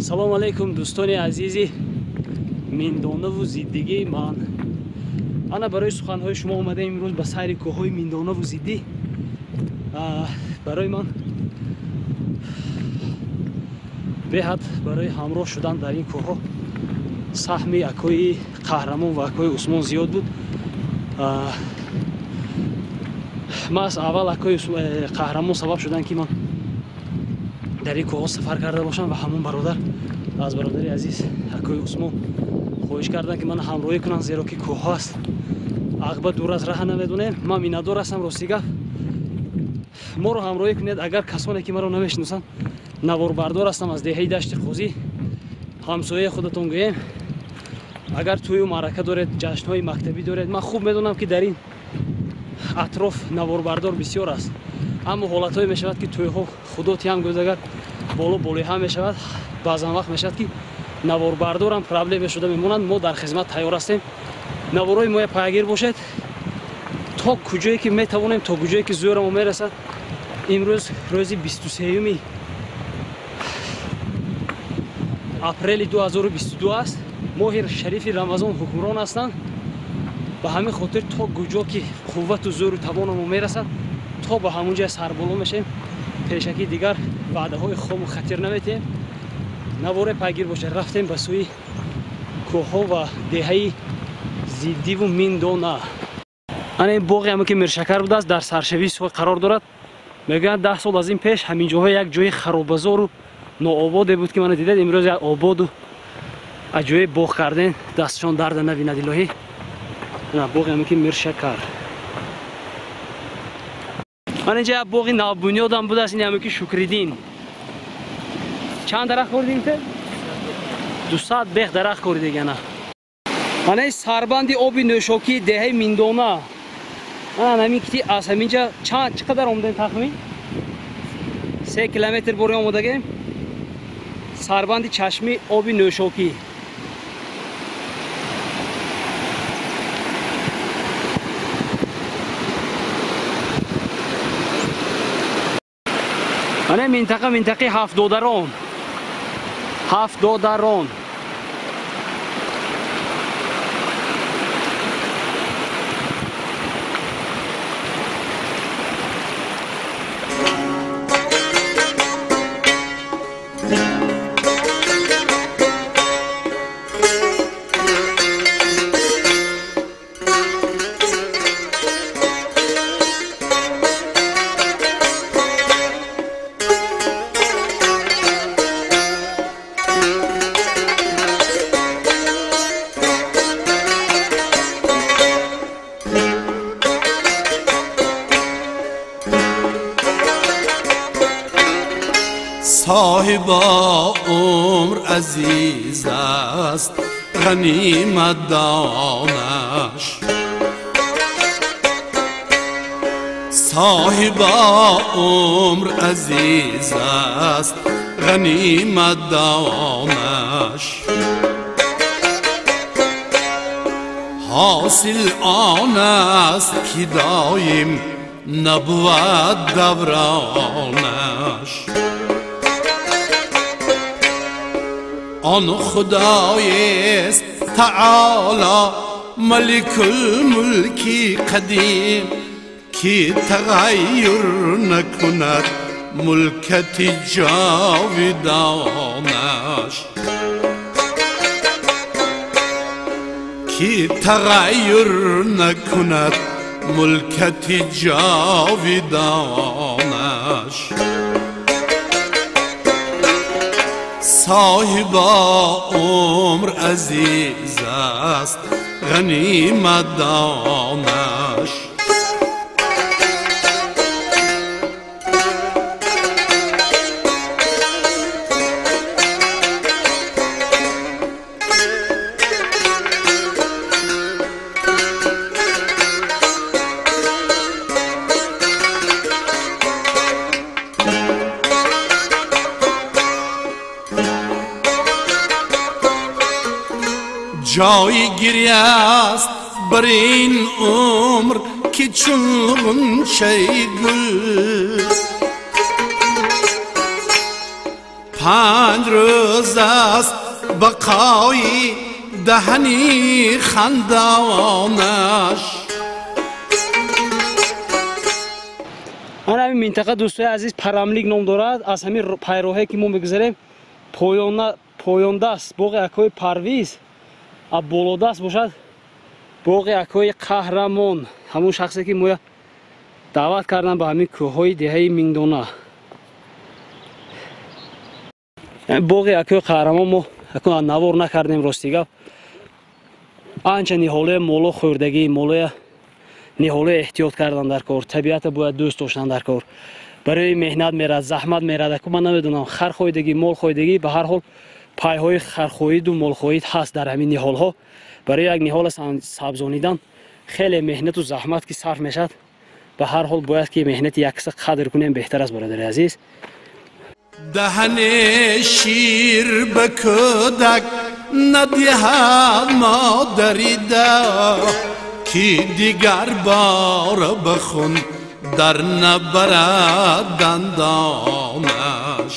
салом алейкум дӯстони азизи миндонаву зиддигии ман. ана барои суханҳои шумо омадаем имрӯз ба сайри кӯҳҳои миндонаву зиддӣ. барои ман беҳад барои ҳамроҳ шудан дар ин кӯҳҳо саҳми акои қаҳрамон ва акои усмон зиёд буд. ман аз аввал акои қаҳрамон сабаб шудан ки ман дар ин кӯҳҳо сафар карда бошам ва ҳамон бародар аз бародари азиз акои усмон хоҳиш кардам ки мана ҳамроҳӣ кунам, зеро ки кӯҳҳо аст ақба дур аз раҳ намедонем. ман миннатдор ҳастам, рости гап моро ҳамроҳӣ кунед. агар касоне ки маро намешиносанд, наворбардор ҳастам аз деҳаи дашти қозӣ. ҳамсояи худатон гӯем, агар тӯю маърака доред, ҷашнҳои мактабӣ доред, ман хуб медонам ки дар ин атроф наворбардор бисёр аст, аммо ҳолатҳое мешавад ки тӯйҳо худоти ҳам гӯяд агар болоҳа мешавад, баъзан вақт мешавад ки наворбардорам проблеме шуда мемонанд. мо дар хизмат тайёр ҳастем. наворои моя пайгир бошед то куҷое ки метавонем, то куҷое ки зӯрамо мерасад. имрӯз рӯзи 23 апрели 2022 аст. моҳи шарифи рамазон ҳукмрон ҳастанд. ба ҳамин хотир то куҷо ки қуввату зӯру тавонамо мерасад, то ба ҳамон ҷоя сарболо мешем. пешакӣ дигар ваъдаҳои хому хатир наметиҳем. наворе пайгир бошед. рафтем ба сӯи кӯҳҳо ва деҳаи зиддиву миндона. ана ин боғи ҳаме ки миршакар будааст, дар саршавии соҳ қарор дорад. мегӯянд 10 сол аз ин пеш ҳамин ҷоҳо як ҷои харобазору ноободе буд ки мана дидед. имрӯз як ободу аҷоиб боғ кардем. дастшон дарда навинад илоҳӣ. ана боғи ҳаме ки миршакар. ана инҷа як боғи навбунёдам будааст. ин ҳаме ки шукриддин. чанд дарахт коридем те? 200 бех дарахт коридем. ана ана ин сарбанди оби нӯшокии деҳаи миндона. ана ҳамин ки аз ҳаминҷа чӣ қадар омадем? тахмин 3 километр боре омадагем. сарбанди чашми оби нӯшокӣ. ана минтақа минтақи ҳафтдодарон. ҳафтдодарон. صاحب عمر عزیز است غنیمت دانش. صاحب عمر عزیز است غنیمت دانش. حاصل آن است که دایم نبود دورانش. آن خدای است تعالی ملک الملکی قدیم که تغییر نکند ملکت جاودانش. که تغییر نکند ملکت جاودانش. صاحب عمر عزیز است غنیمت دانش. جای گیری است بر این عمر که چون غنچه گل 5 روز است بقای دهنی خندانش. ана ҳамин минтақа дӯстои азиз парамлик ном дорад. аз ҳамин пайроҳе ки мо мегузарем поёндаст боғи акои парвиз, аб болодаст бошад боғи акои қаҳрамон, ҳамун шахсе ки моя даъват кардан ба ҳамин кӯҳҳои деҳаи Мингдона. боғи акои қаҳрамон мо акун навор накардем. рости гап анча ниҳолаи моло хӯрдагӣ, молоя ниҳолаи эҳтиёт кардан дар кор, табиата бояд дӯст доштан дар кор. барои меҳнат мерад, заҳмат мерад. аку ман намедонам хархоидагӣ, молхоидагӣ, ба ҳар ҳол пайҳои хархоиду молхоид ҳаст дар ҳамин ниҳолҳо. барои як ниҳола сабзонидан хеле меҳнату заҳмат ки сарф мешавад, ба ҳар ҳол бояд ки меҳнати як киса қадр кунем. беҳтар аст бародари азиз. دهن شیر به کودک ندهد مادری ده که دیگر بار بخون در نبرد دندانش.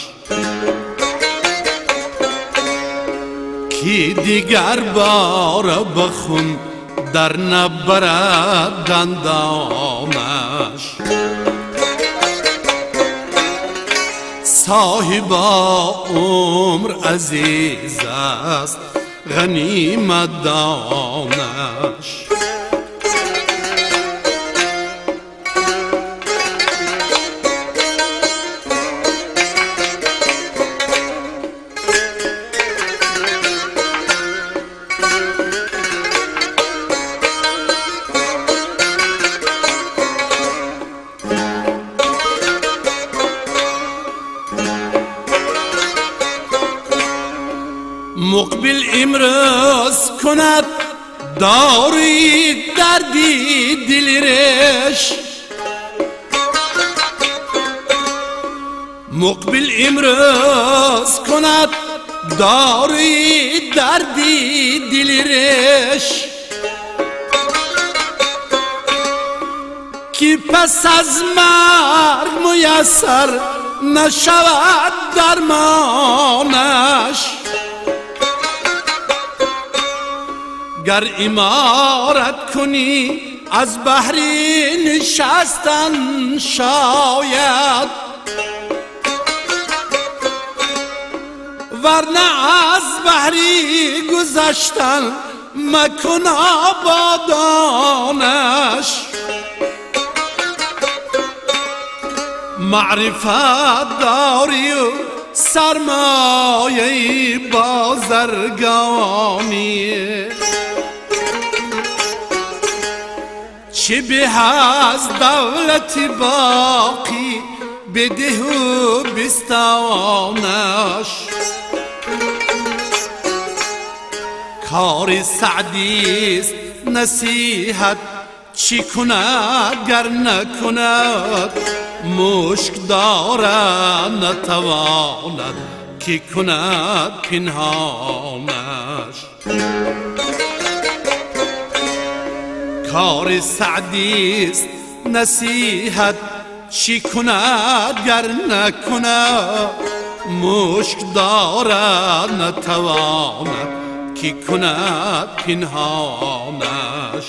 که دیگر بار بخون در نبرد دندانش. صاحب عمر عزیز است غنیمت دانش. مقبل امروز کند داری دردی دلرش. مقبل امروز کند داری دردی دلرش. که پس از مرگ میسر نشود درمانش. گر امارت کنی از بحری نشستن شاید، ورنه از بحری گذشتن مکن آبادانش. معرفت داری و سرمایه بازرگانی، چه به از دولت باقی بده و بستانش. کار سعدیست نصیحت چی کند گر نکند، مشک دارد نتواند کی کند پنهانش. کار سعدیست نصیحت چی کند گر نکند، مشک دارد نتواند کی کند پنهانش.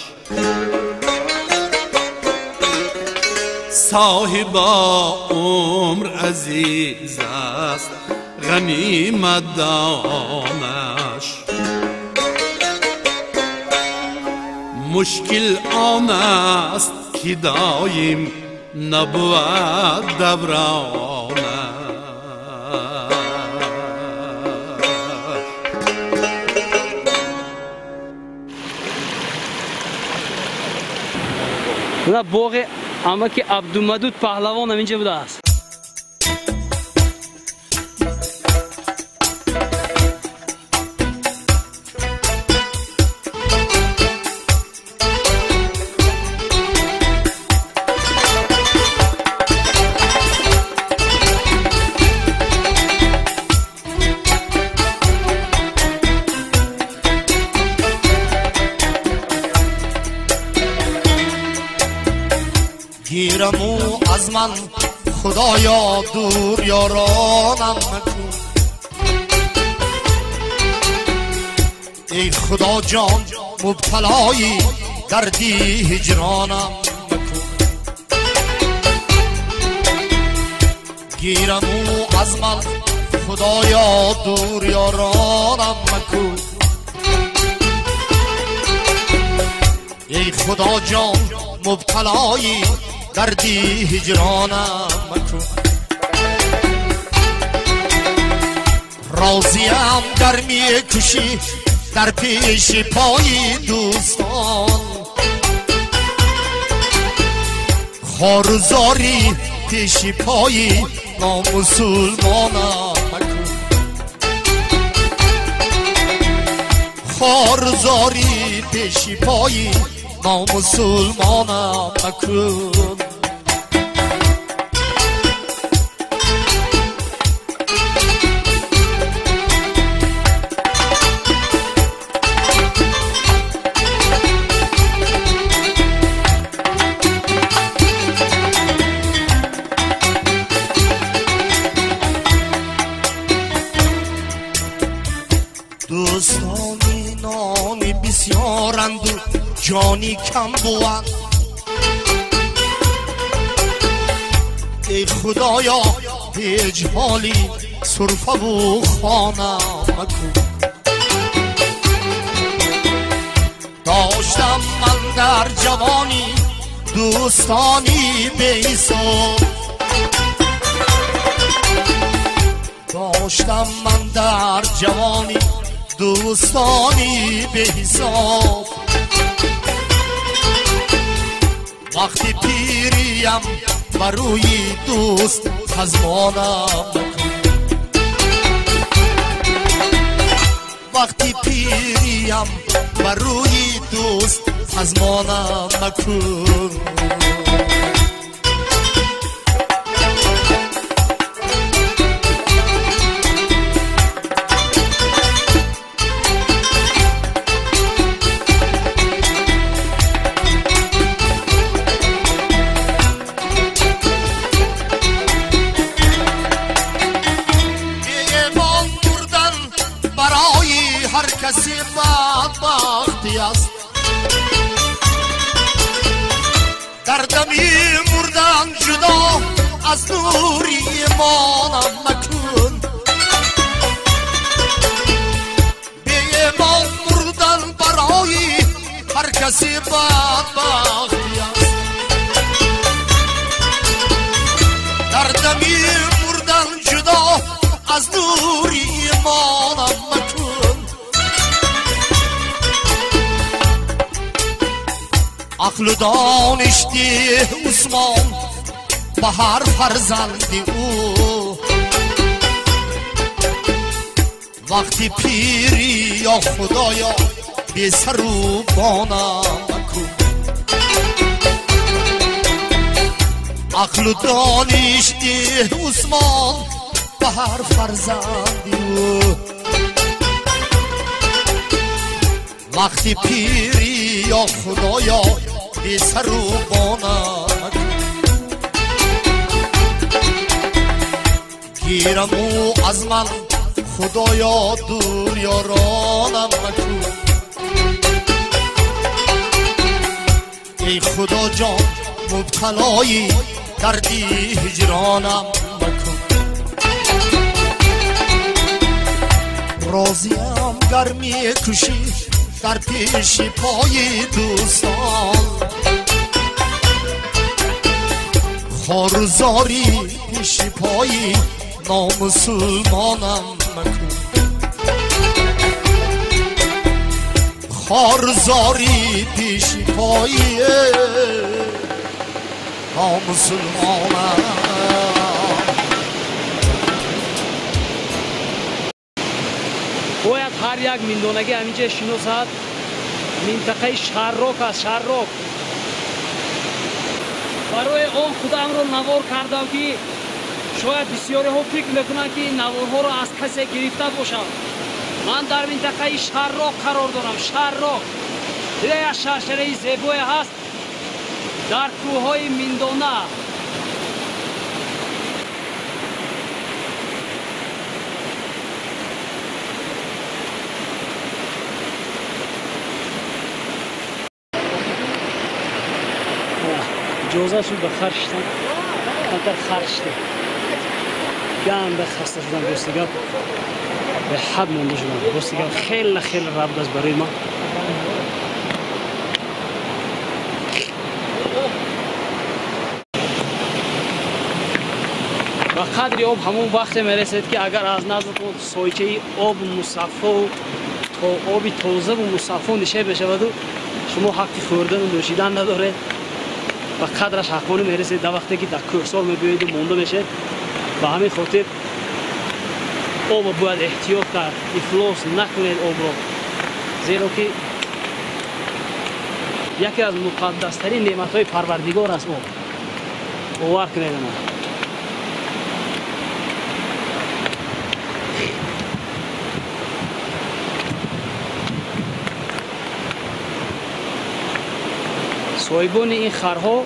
صاحب عمر عزیز است غنیمت دانش. مشکل آن است که دایم نبود دورانش. نه باغ اما که عبدالمدود پهلوان هم اینجا بوده است. گیرمو از من خدایا دور یارانم مکن، ای خدا جان مبتلایی دردی هجرانم مکن گیرم او از من خدایا دور یارانم مکن ای خدا جان مبتلایی دردی هجرانم مکن راضیم در می کشی در پیش پای دوستان خارزاری پیش پای نامسلمانم مکن خارزاری پیش پای نامسلمانم مکن دوستانی نانی بسیارند و جانی کم بود ای خدایا هیچ حالی صرفه و خانه مکن داشتم من در جوانی دوستانی بیسا داشتم من در جوانی دوستانی به حساب وقتی پیریم بروی دوست خزمانم وقتی پیریم بروی دوست خزمانم مکن هر کسی بدبختی است در دمی مردن جدا از نور ایمانم مکن بی ایمان مردن برای هر کسی بدبختی است در دمی مردن جدا از نور ایمانم مکن عقل و دانشتی عثمان به هر فرزندی او وقتی پیری یا خدایا بی سر و بانم مکن عقل و دانشتی عثمان به هر فرزندی او وقتی پیری یا خدایا بی سر و بانم گیرم او از من خدایا دور یارانم مکن ای خدا جان مبتلایی دردی هجرانم مکن راضیم گرمی کشی در پیش پای دوستان خارزاری پیش پای نامسلمانم مکن خارزاری پیش پای نامسلمانم باید هر یک میندونگی همینجا شناسد منطقه شهرروک است شهرروک برای اون خودم رو نوار کردم که شاید بسیاری ها فکر میکنن که این نوارها رو از کسی گرفته باشم من در منطقه شهرروک قرار دارم شهرروک دیگه یک شهرچهره زیبایی هست در کوههای میندونه اجازه شد به خرج شدن کمتر خرج شده گنده خسته شدن دوستیگاه به حد مونده شدن دوستیگاه خیلی خیلی ربط است برای ما و قدری آب همون وقت میرسید که اگر از نزدتون سایچه آب مصفا و آبی تازه و مصفا نشه بشود و شما حق خوردن و نوشیدن نداره و قدرش حقانه میرسید در وقتی که در کوهسار میبینید و مونده میشه و همین خاطر آب باید احتیاط کرد افلاس نکنید آب را زیرا که یکی از مقدسترین نعمت‌های پروردگار است آب باور کنید من صاحبان این خرها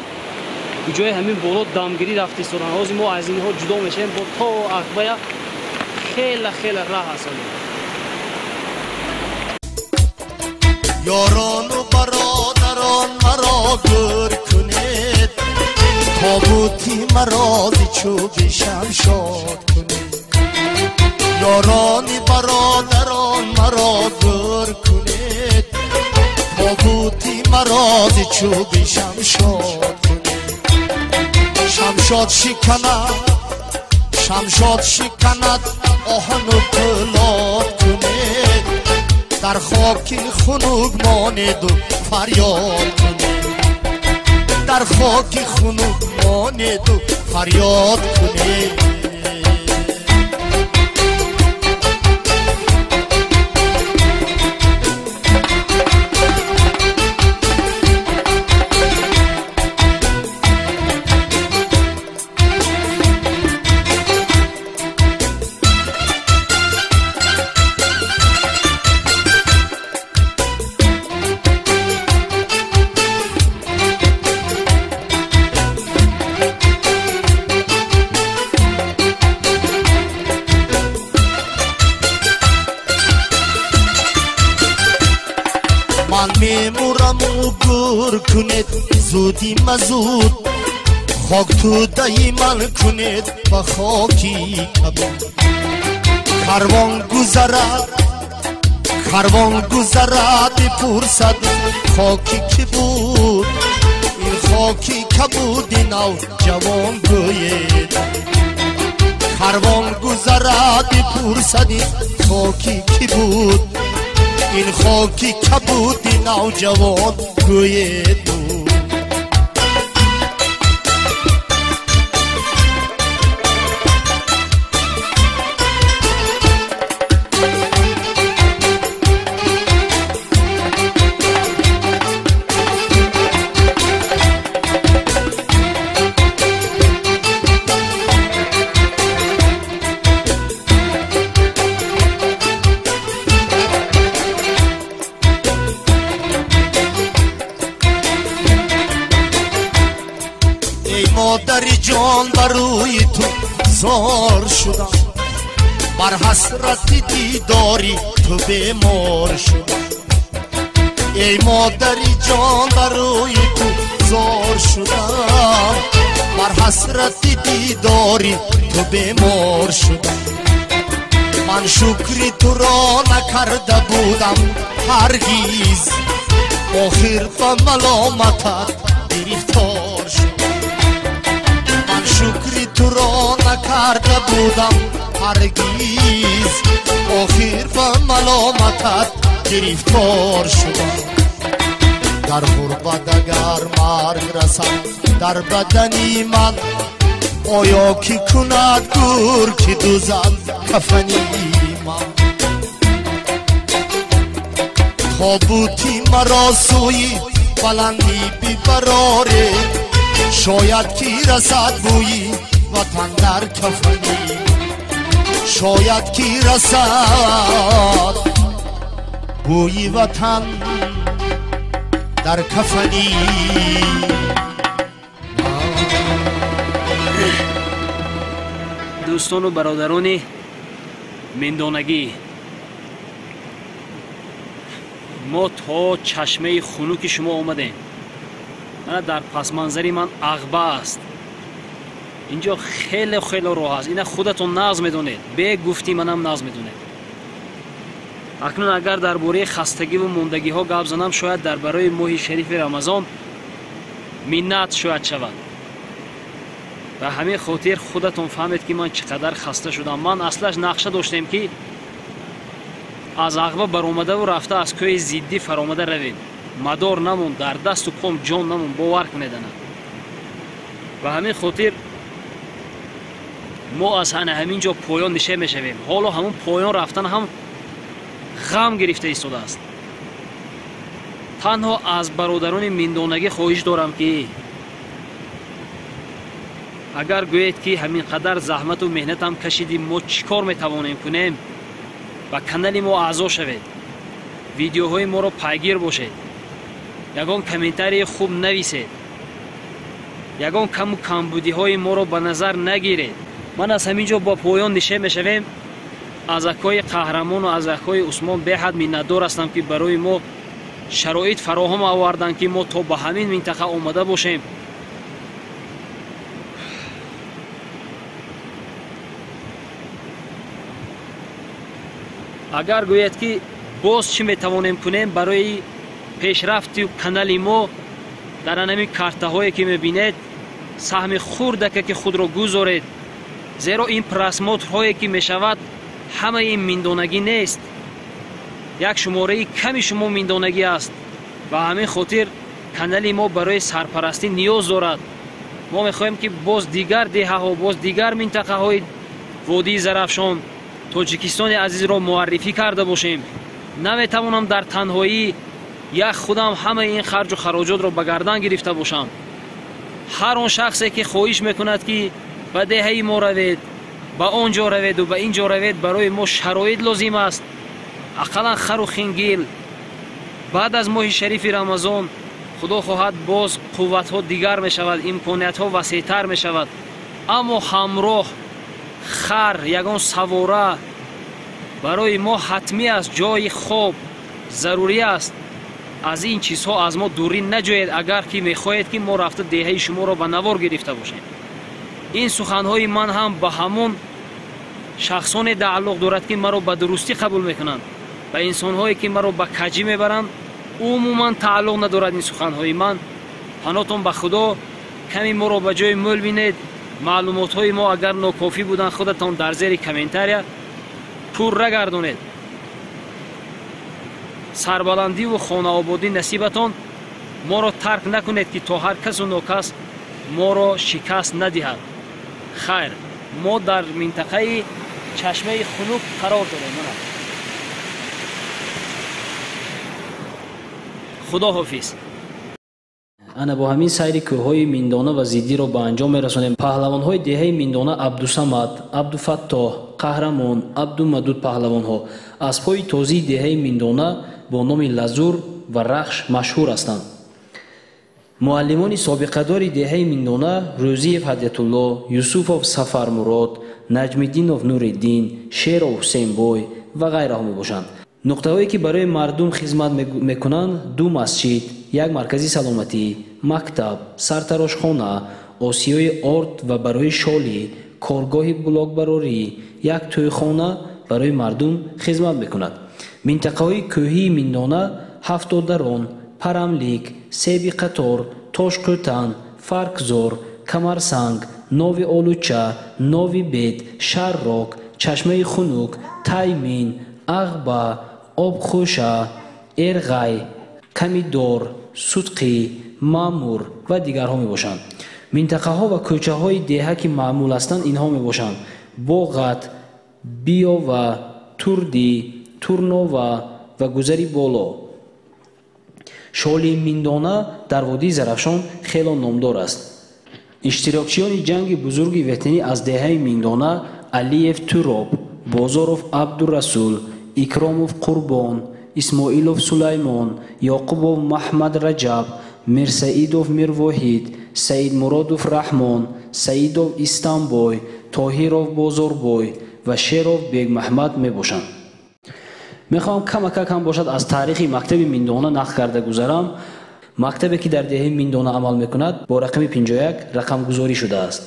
جای همین بالا دامگیری رفته سران هازی ما از اینها جدا میشیم با تا عقبه خیلی خیلی راه هستند یاران و برادران مرا گر کنید تابوتی مرا ز چوب شمشاد کنید یاران برادران مرا گر کنید تابوتی مرا ز چوب شمشاد کنید شمشاد شکند آهن و پولاد کنید در خاک خنک ماند و فریاد کنید در خاک خنک ماند و فریاد کنید من میمورم و گر کنید زودی مزود خاک تو دهی من کنید و خاکی کبود کاروان گذرد بپرسد خاکی که بود این خاکی که بود نو جوان گوید کاروان گذرد بپرسد خاکی که بود این خاکی که بود نوجوان گوید مادری جان بروی تو زار شدم بر حسرت دیداری تو بیمار شدم ای مادری جان بروی تو زار شدم بر حسرت دیداری تو بیمار شدم من شکری تو را نکرده بودم هرگیز آخر به ملامتت گرفتار شدم شکری تو را نکرده بودم هرگیز آخر به ملامتت گرفتار شدم در غربت اگر مرگ رسد در بدنی من آیا کی کند گر که دوزد کفنی من تابوتی مرا سوی بلندی ببراره شاید کی رسد بویی وطن در کفنی شاید کی رسد بویی وطن در کفنی دوستان و برادران مندانگی ما تا چشمه خنک شما آمدیم مانا در پس منظری من عقبه است. اینجا خیلی خیلی راه است. اینا خودتون ناز میدونید. به گفتی منم ناز میدونید. اکنون اگر درباره خستگی و موندگی ها گپ زنم شاید درباره ماه شریف رمضان منت شاید شود. و همین خاطر خودتون فهمید که من چقدر خسته شدم. من اصلاش نقشه داشتم که از عقبه برآمده و رفته از کوی زیدی فرآمده رویم. مدار نمون، در دست و پام جان نمون، باور کنید نه. و همین خاطر ما از همینجا پایان نشه میشویم. حالا همون پایان رفتن هم غم گرفته ایستاده است. تنها از برادران میندانگی خواهش دارم که اگر گویید که همین قدر زحمت و مهنت هم کشیدیم ما چیکار میتوانیم کنیم و کانال ما اعضا شوید، ویدیوهای ما رو پیگیر باشید، یگان کامنتاری خوب نویسید، یگان کم و کمبودی های ما رو به نظر نگیرید. من از همینجا با پایان نشه میشویم. از اکای قهرمان و از اکای عثمان بهد منتدار هستم که برای ما شرایط فراهم آوردن که ما تا به همین منطقه آمده باشیم. اگر گوید که باز چی میتوانیم کنیم برای پیشرفت کانال ما، در همین کارت هایی که میبینید سهم خورده که خود را گذارید، زیرا این پرسموتر هایی که میشود همه این میندانگی نیست، یک شماره کمی شما میندانگی است و همین خاطر کانال ما برای سرپرستی نیاز دارد. ما میخواهیم که باز دیگر دهه ها، باز دیگر منطقه های وادی زرافشان، تاجیکستان عزیز را معرفی کرده باشیم. نمیتوانم در تنهایی یک خودم همه این خرج و خراجات را به گردن گرفته باشم. هر آن شخصی که خواهش میکند که به دهه ما روید، به آنجا روید و به اینجا روید، برای ما شرایط لازم است. اقلا خر و خنگیل بعد از ماه شریف رمضان خدا خواهد باز قوت ها دیگر می شود، امکانیت ها وسیع تر می شود، اما همراه خر یگان سواره برای ما حتمی است. جای خواب ضروری است. از این چیزها از ما دوری نجوید اگر که میخواهید که ما رفته دهه شما را به نوار گرفته باشیم. این سخنهای من هم به همون شخصان تعلق دارد که مرا به درستی قبول میکنند. به انسانهایی که مرا به کجی میبرند عموما تعلق ندارد این سخنهای من. پناهتون به خدا کمی ما را به جای مول بینید. معلومات های ما اگر ناکافی بودن خودتان در زیر کامنتاریا پر گردونید. سربلندی و خانه آبادی نصیبتان. ما را ترک نکنید که تا هر کس و ناکس ما را شکست ندهد. خیر، ما در منطقه چشمه خنک قرار داریم. خدا حافظ. انا با همین سیر کوههای میندانه و زیدی را به انجام میرسانیم. پهلوانهای دهه میندانه عبدالصمد، عبدالفتاح، قهرمان، عبدالمدود پهلوان ها از پای تازی دهه میندانه با نام لزور و رخش مشهور هستند. معلمان سابقه‌دار دهه میندانه روزیف هدیت‌الله، یوسفوف سفرمراد، نجم‌الدینوف نورالدین، شیرو حسین بوی و غیره ها میباشند. نقطه هایی که برای مردم خدمت میکنند دو مسجد، یک مرکزی سلامتی، مکتب، سرتراشخانه، آسیای آرد و برای شالی، کارگاه بلاکبراری، یک تویخانه برای مردم خدمت میکند. منطقه های کوهی میندانه هفتادران، پرملیک، سیبی قطار، تاشکوتن، فرکزور، کمرسنگ، ناوی آلوچه، ناوی بید، شرراک، چشمه خنک، تایمین، اغبه، آبخوشه، ارغی، کمیدار، صدقی، مامور و دیگرها می باشند. منطقه ها و کوچه های دهه که معمول هستند اینها می باشند: باغت، بیاوه، توردی، تورنوه و گذری بالا. شالی میندانه در وادی زرافشان خیلی نامدار است. اشتراکچیان جنگ بزرگ وطنی از دهه میندانه علیف توراب، بازاروف عبدالرسول، اکراموف قربان، اسماعیلوف سلیمان، یعقوبوف محمد رجب، میرسعیدوف میروحید، سعید مرادوف رحمان، سعیدوف استانبوی، طاهیروف بازاربوی و شیروف بیگ محمد می باشند. میخوام کم باشد از تاریخی مکتب میندانه نقل کرده گذرم. мактабе ки дар деҳаи Миндона амал мекунад бо рақами 51 рақамгузорӣ шудааст.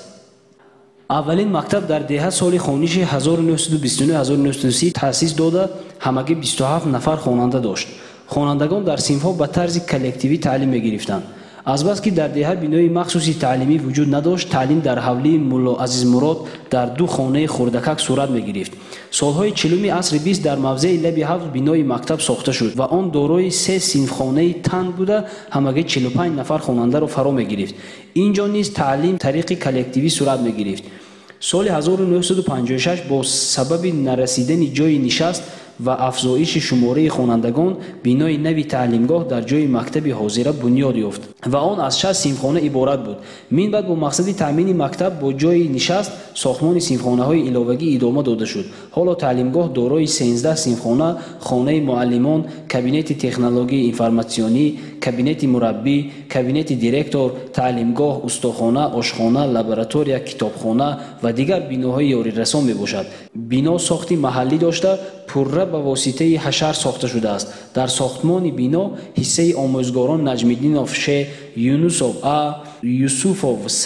аввалин мактаб дар деҳа соли хониши 1929-1930 таъсис дода ҳамагӣ 27 нафар хонанда дошт. хонандагон дар синфҳо ба тарзи коллективӣ таълим мегирифтанд. азбаски дар деҳа бинои махсуси таълимӣ вуҷуд надошт, таълим дар ҳавлии мулло Азизмурод дар ду хонаи хурдакак сурат мегирифт. солҳои 40-уми асри 20 дар мавзеи лаби ҳавз бинои мактаб сохта шуд ва он дорои 3 синфхонаи танд буда ҳамагӣ 45 нафар хонандаро фаро мегирифт. ин ҷо низ таълим тариқи коллективӣ сурат мегирифт. соли 1956 бо сабаби нарасидани ҷойи нишаст ва афзоиши шумораи хонандагон бинои нави таълимгоҳ дар ҷойи мактаби ҳозира бунёд ёфт ва он аз 6 синфхона иборат буд. минбаъд бо мақсади таъмини мактаб бо ҷойи нишаст сохтмони синфхонаҳои иловагӣ идома дода шуд. ҳоло таълимгоҳ дорои 13 синфхона, хонаи муаллимон, кабинети технологияи информатсионӣ, кабинети мураббӣ, кабинети директор, таълимгоҳ, устохона, ошхона, лаборатория, китобхона ва дигар биноҳои ёрирасон мебошад. бино сохти маҳаллӣ дошта пурра ба воситаи ҳашар сохта шудааст. дар сохтмони бино ҳиссаи омӯзгорон Наҷмиддинов Ш, Юнусов А, Юсуфов С,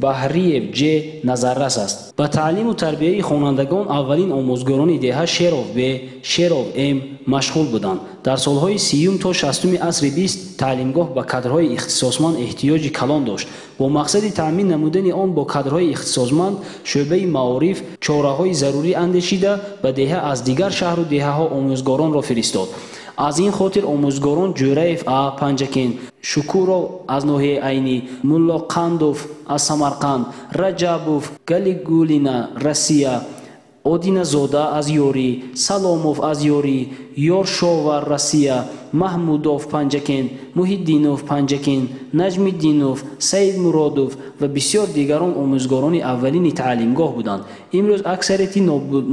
Баҳриев Ҷ назаррас аст. ба таълиму тарбияи хонандагон аввалин омӯзгорони деҳа Шеров Б, Шеров М машғул буданд. дар солҳои 30 то 60-уми асри 20 таълимгоҳ ба кадрҳои ихтисосманд эҳтиёҷи калон дошт. бо мақсади таъмин намудани он бо кадрҳои ихтисосманд шӯъбаи маориф чораҳои зарурӣ андешида ба деҳа аз дигар шаҳру деҳаҳо омӯзгоронро фиристод. аз ин хотир омӯзгорон Ҷӯраев А Панҷакент, Шукуров аз ноҳияи Айнӣ, Мулло Қандов аз Самарқанд, Раҷабов Галигулина Россия, Одиназода аз Ёрӣ, Саломов аз Ёрӣ, Ёршовар Россия, Маҳмудов Панҷакент, Муҳиддинов Панҷакент, Наҷмиддинов, Саидмуродов ва бисёр дигарон омӯзгорони аввалини таълимгоҳ буданд. имрӯз аксарияти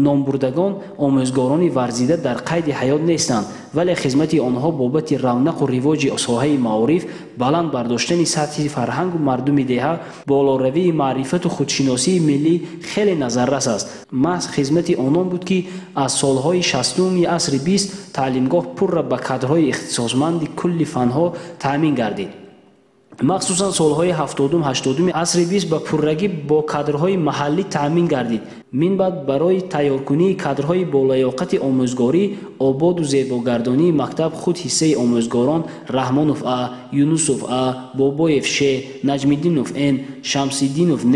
номбурдагон омӯзгорони варзида дар қайди ҳаёт нестанд, вале хизмати онҳо бобати равнақу ривоҷи соҳаи маориф, баланд бардоштани сатҳи фарҳангу мардуми деҳа, болоравии маърифату худшиносии миллӣ хеле назаррас аст. маҳз хизмати онон буд ки аз солҳои 60-уми асри 20 таълимгоҳ пурра ба кадрҳои ихтисосманди кулли фанҳо таъмин гардид. махсусан солҳои 70-80-уми асри 20 ба пуррагӣ бо кадрҳои маҳаллӣ таъмин гардид. минбаъд барои тайёркунии кадрҳои болаёқати омӯзгорӣ, ободу зебогардонии мактаб худ ҳиссаи омӯзгорон Раҳмонов А, Юнусов А, Бобоев Ш, Наҷмиддинов Н, Шамсиддинов Н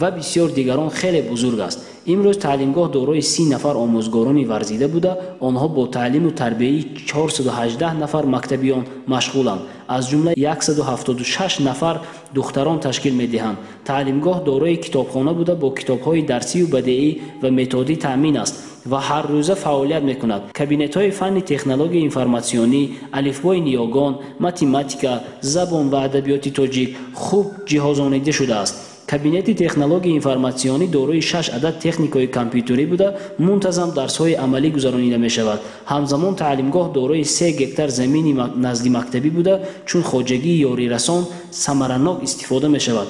ва бисёр дигарон хеле бузург аст. имрӯз таълимгоҳ дорои 30 нафар омӯзгорони варзида буда, онҳо бо таълиму тарбияи 418 нафар мактабиён машғуланд. аз ҷумла 176 нафар духтарон ташкил медиҳанд. таълимгоҳ дорои китобхона буда бо китобҳои дарсию бадеӣ ва методӣ таъмин аст ва ҳаррӯза фаъолият мекунад. кабинетҳои фанни технологияи информатсионӣ, алифбои ниёгон, математика, забон ва адабиёти тоҷик хуб ҷиҳозонида шудааст. кабинети технологияи информатсионӣ дорои 6 адад техникаи компютерӣ буда мунтазам дарсҳои амалӣ гузаронида мешавад. ҳамзамон таълимгоҳ дорои 3 гектар замини назди мактабӣ буда чун хоҷагии ёрирасон самаранок истифода мешавад.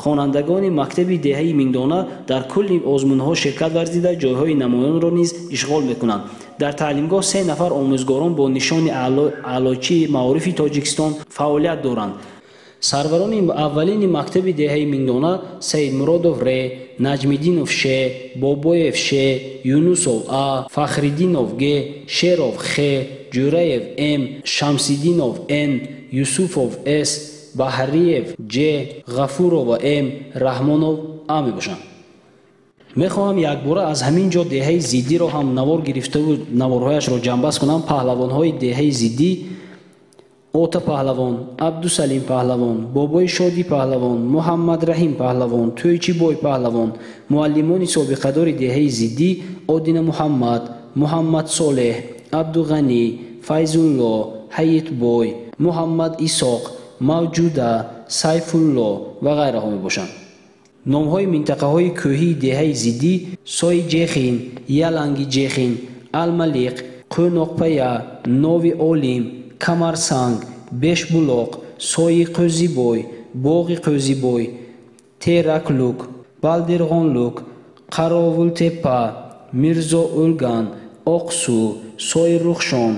хонандагони мактаби деҳаи Миндона дар кулли озмунҳо ширкат варзида ҷойҳои намоёнро низ ишғол мекунанд. дар таълимгоҳ 3 нафар омӯзгорон бо нишони аълочии маорифи Тоҷикистон фаъолият доранд. сарварони аввалини мактаби деҳаи Миндона Саидмуродов Р, Наҷмиддинов Ш, Бобоев Ш, Юнусов А, Фахриддинов Г, Шеров Х, Ҷӯраев М, Шамсиддинов Н, Юсуфов С, Баҳриев Ҷ, Ғафурова М, Раҳмонов А мебошанд. мехоҳам якбора аз ҳамин ҷо деҳаи Зиддиро ҳам навор гирифтаву наворҳояшро ҷамъбаст кунам. паҳлавонҳои деҳаи Зиддӣ: Ота Паҳлавон, Абдусалим Паҳлавон, Бобои Шодӣ Паҳлавон, Муҳаммадраҳим Паҳлавон, Тӯйчибой Паҳлавон. муаллимони собиқадори деҳаи Зиддӣ: Одина Муҳаммад, Муҳаммад Солеҳ, Абдуғанӣ, Файзулло, Ҳаитбой, Муҳаммад Исоқ, Мавҷуда, Сайфулло ва ғайраҳо мебошанд. номҳои минтақаҳои кӯҳии деҳаи Зиддӣ: Сои Ҷехин, Яланги Ҷехин, Алмалиқ, Қӯноқпая, Нови Олим, Камарсанг, Бешбулоқ, Сои Қӯзибой, Боғи Қӯзибой, Тераклук, Балдирғонлук, Қаровултеппа, Мирзо Улган, Оқсу, Сои Рухшон,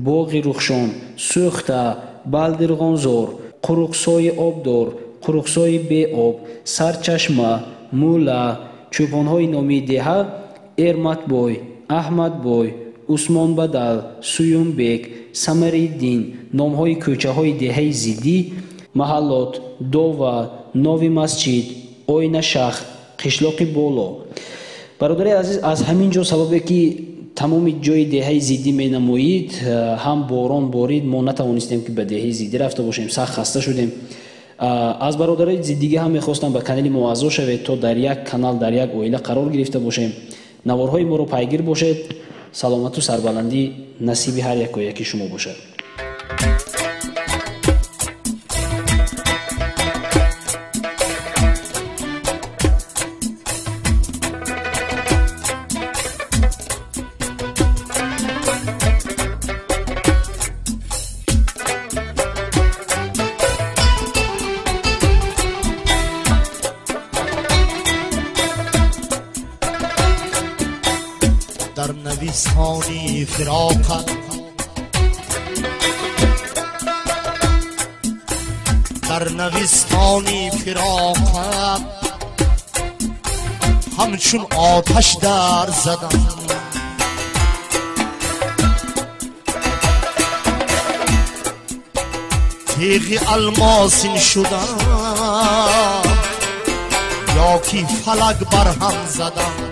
Боғи Рухшон, Сӯхта, балдирғонзор, қурӯқсои обдор, қурӯқсои беоб, сарчашма, мула, чӯпонҳои номи деҳа, эрматбой, аҳмадбой, усмонбадал, суюмбек, самариддин, номҳои кӯчаҳои деҳаи зиддӣ, маҳаллот, дова, нови масҷид, ойнашах, қишлоқи боло. бародари азиз, аз ҳамин ҷо сабабе ки тамоми ҷои деҳаи зиддӣ менамоид, ҳам борон борид, мо натавонистем ки ба деҳаи зиддӣ рафта бошем, сахт хаста шудем. аз бародари зиддигӣ ҳам мехостам ба канали мо аъзо шавед, то дар як канал, дар як оила қарор гирифта бошем. наворҳои моро пайгир бошед. саломату сарбаландӣ насиби ҳар яки шумо бошад. در نویسانی فراقت در نویسانی فراقت همچون آتش در زدم تیغ الماسین شدم یا کی فلک برهم زدم